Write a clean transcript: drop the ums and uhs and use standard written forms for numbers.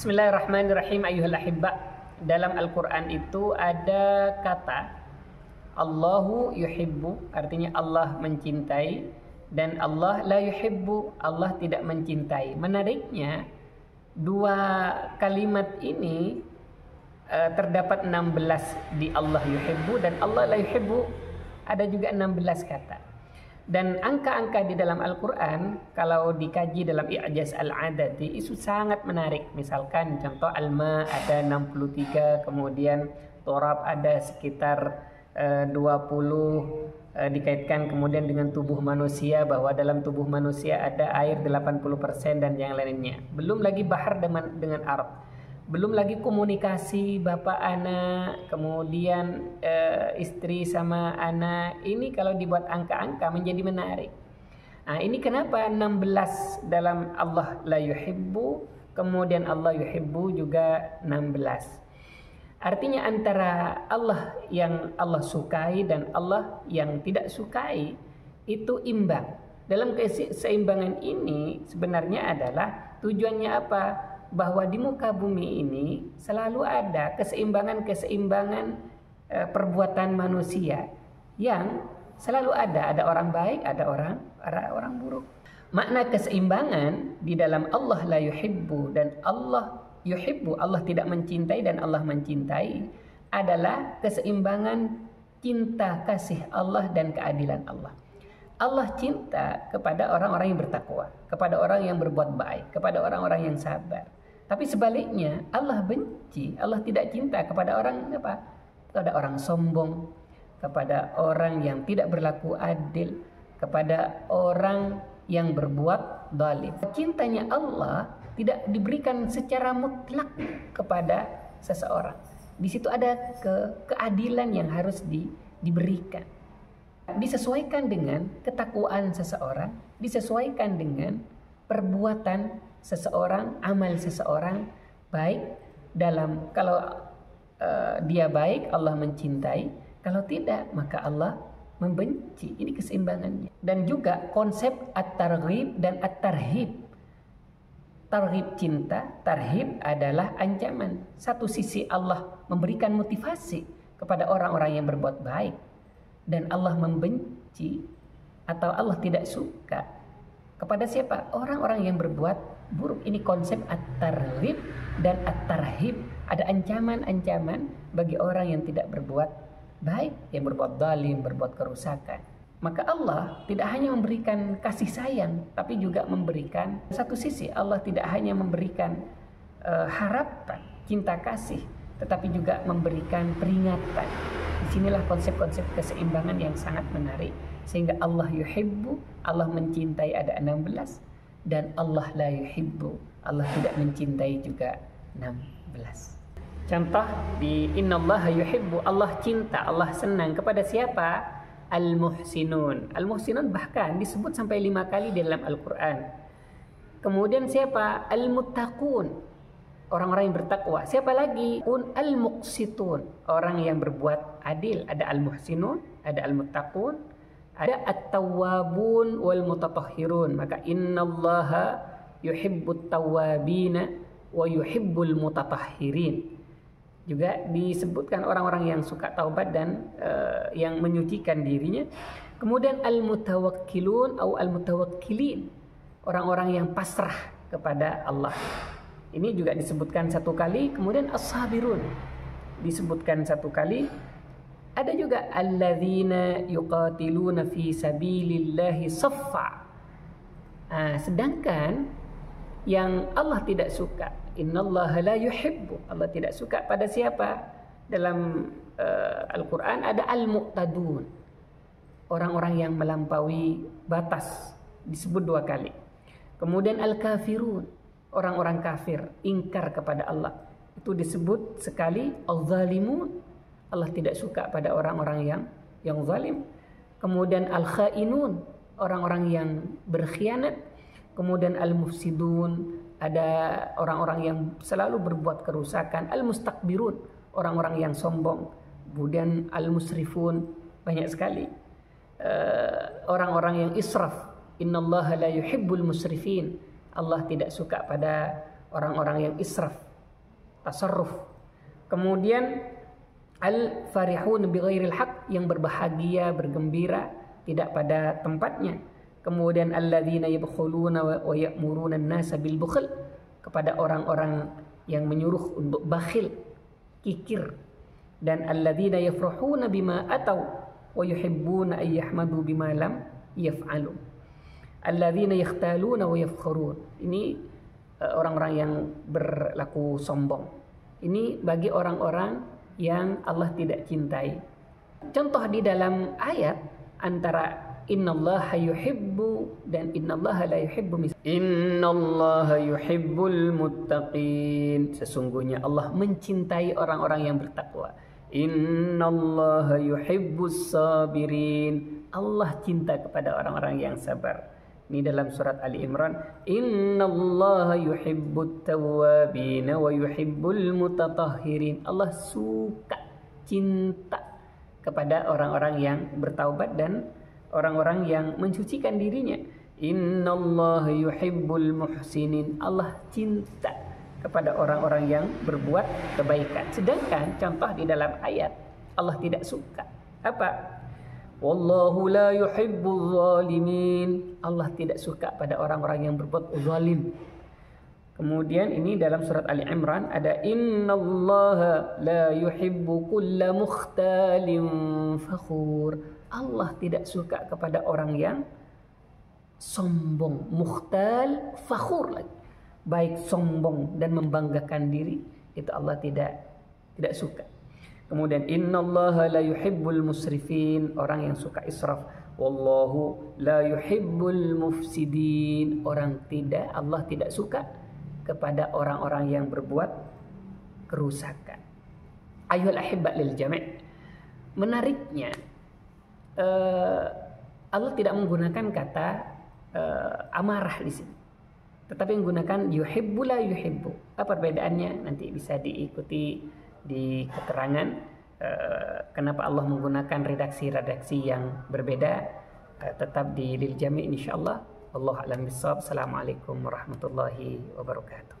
Bismillahirrahmanirrahim. Ayyuhal ahibba. Dalam Al-Quran itu ada kata Allahu yuhibbu, artinya Allah mencintai, dan Allah la yuhibbu, Allah tidak mencintai. Menariknya, dua kalimat ini terdapat 16 di Allah yuhibbu dan Allah la yuhibbu, ada juga 16 kata. Dan angka-angka di dalam Al-Quran kalau dikaji dalam I'jaz Al-Adadi itu sangat menarik. Misalkan contoh Al-Ma ada 63, kemudian Torab ada sekitar 20, dikaitkan kemudian dengan tubuh manusia, bahwa dalam tubuh manusia ada air 80% dan yang lainnya. Belum lagi bahar dengan Arab. Belum lagi komunikasi bapak anak, kemudian istri sama anak. Ini kalau dibuat angka-angka menjadi menarik. Nah, ini kenapa 16 dalam Allah la yuhibbu, kemudian Allah yuhibbu juga 16. Artinya antara Allah yang Allah sukai dan Allah yang tidak sukai itu imbang. Dalam keseimbangan ini sebenarnya adalah tujuannya apa? Bahwa di muka bumi ini selalu ada keseimbangan perbuatan manusia yang selalu ada orang baik, ada orang buruk. Makna keseimbangan di dalam Allah la yuhibbu dan Allah yuhibbu, Allah tidak mencintai dan Allah mencintai, adalah keseimbangan cinta kasih Allah dan keadilan Allah. Allah cinta kepada orang-orang yang bertakwa, kepada orang yang berbuat baik, kepada orang-orang yang sabar. Tapi sebaliknya Allah benci, Allah tidak cinta kepada orang apa? Kepada orang sombong, kepada orang yang tidak berlaku adil, kepada orang yang berbuat zalim. Cintanya Allah tidak diberikan secara mutlak kepada seseorang. Di situ ada keadilan yang harus diberikan. Disesuaikan dengan ketakwaan seseorang, disesuaikan dengan perbuatan seseorang, amal seseorang baik dalam, kalau dia baik Allah mencintai, kalau tidak maka Allah membenci. Ini keseimbangannya. Dan juga konsep at-targhib dan at-tarhib. Targhib cinta, tarhib adalah ancaman. Satu sisi Allah memberikan motivasi kepada orang-orang yang berbuat baik, dan Allah membenci atau Allah tidak suka kepada siapa? Orang-orang yang berbuat buruk. Ini konsep at-targhib dan at-tarhib. Ada ancaman-ancaman bagi orang yang tidak berbuat baik, yang berbuat zalim, berbuat kerusakan. Maka Allah tidak hanya memberikan kasih sayang, tapi juga memberikan satu sisi. Allah tidak hanya memberikan harapan, cinta kasih, tetapi juga memberikan peringatan. Disinilah konsep-konsep keseimbangan yang sangat menarik. Sehingga Allah yuhibbu, Allah mencintai ada 16, dan Allah la yuhibbu, Allah tidak mencintai juga 16. Contoh di innallaha yuhibbu, Allah cinta, Allah senang kepada siapa? Al-muhsinun. Al-muhsinun bahkan disebut sampai 5 kali di dalam Al-Quran. Kemudian siapa? Al-muttaqun, orang-orang yang bertakwa. Siapa lagi? Al-muqsitun, orang yang berbuat adil. Ada al-muhsinun, ada al-muttaqun, ada at-tawwabun wal mutatahhirun. Maka innallaha yuhibbut tawwabina wa yuhibbul mutatahhirin. Juga disebutkan orang-orang yang suka taubat dan yang menyucikan dirinya. Kemudian al-mutawakkilun atau al-mutawakkilin, orang-orang yang pasrah kepada Allah. Ini juga disebutkan 1 kali. Kemudian as-sabirun disebutkan 1 kali. Ada juga alladzina yuqatiluna fi sabilillahi saffa. Sedangkan yang Allah tidak suka, innallaha la yuhibbu, Allah tidak suka pada siapa? Dalam Al-Quran ada al-mu'tadun, orang-orang yang melampaui batas, disebut 2 kali. Kemudian al-kafirun, orang-orang kafir, ingkar kepada Allah, itu disebut sekali. Al-zalimun, Allah tidak suka pada orang-orang yang zalim. Kemudian al-khainun, orang-orang yang berkhianat. Kemudian al-mufsidun, ada orang-orang yang selalu berbuat kerusakan. Al-mustakbirun, orang-orang yang sombong. Kemudian al-musrifun, banyak sekali. Orang-orang yang israf. Innallaha la yuhibbul musrifin, Allah tidak suka pada orang-orang yang israf, tasarruf. Kemudian al-farihun bighairil haq, yang berbahagia, bergembira tidak pada tempatnya. Kemudian alladzina yabkhuluna wa ya'muruna an-nasa bil bukhl, kepada orang-orang yang menyuruh untuk bakhil, kikir. Dan alladzina yafrahuna bima atau wa yuhibbuna ay yahmadu bima lam yaf'alu. Alladzina yakhtaluna wa yafkhurun. Ini orang-orang yang berlaku sombong. Ini bagi orang-orang yang Allah tidak cintai. Contoh di dalam ayat antara innallaha yuhibbu dan innallaha la yuhibbu. Innallaha yuhibbul muttaqin. Sesungguhnya Allah mencintai orang-orang yang bertakwa. Innallaha yuhibbus sabirin. Allah cinta kepada orang-orang yang sabar. Ini dalam surat Ali Imran. Innallaha yuhibbut tawwabin wa yuhibbul mutatahhirin. Allah suka, cinta kepada orang-orang yang bertaubat dan orang-orang yang mensucikan dirinya. Innallaha yuhibbul muhsinin. Allah cinta kepada orang-orang yang berbuat kebaikan. Sedangkan contoh di dalam ayat Allah tidak suka. Apa? Wallahu la yuhibbul zalimin. Allah tidak suka pada orang-orang yang berbuat zalim. Kemudian ini dalam surat Ali Imran ada innallaha la yuhibbu kulla mukhtalin fakhur. Allah tidak suka kepada orang yang sombong, mukhtal, fakhur lagi. Baik sombong dan membanggakan diri, itu Allah tidak suka. Kemudian innallaha la yuhibbul musrifin, orang yang suka israf. Wallahu la yuhibbul mufsidin, Allah tidak suka kepada orang-orang yang berbuat kerusakan. Ayyuhal ahibba lil jami'. Menariknya Allah tidak menggunakan kata amarah di sini, tetapi menggunakan yuhibbu la yuhibbu. Apa perbedaannya? Nanti bisa diikuti di keterangan kenapa Allah menggunakan redaksi-redaksi yang berbeda. Tetap di Lil Jami' insyaallah. Wallahu a'lam bissawab. Assalamualaikum warahmatullahi wabarakatuh.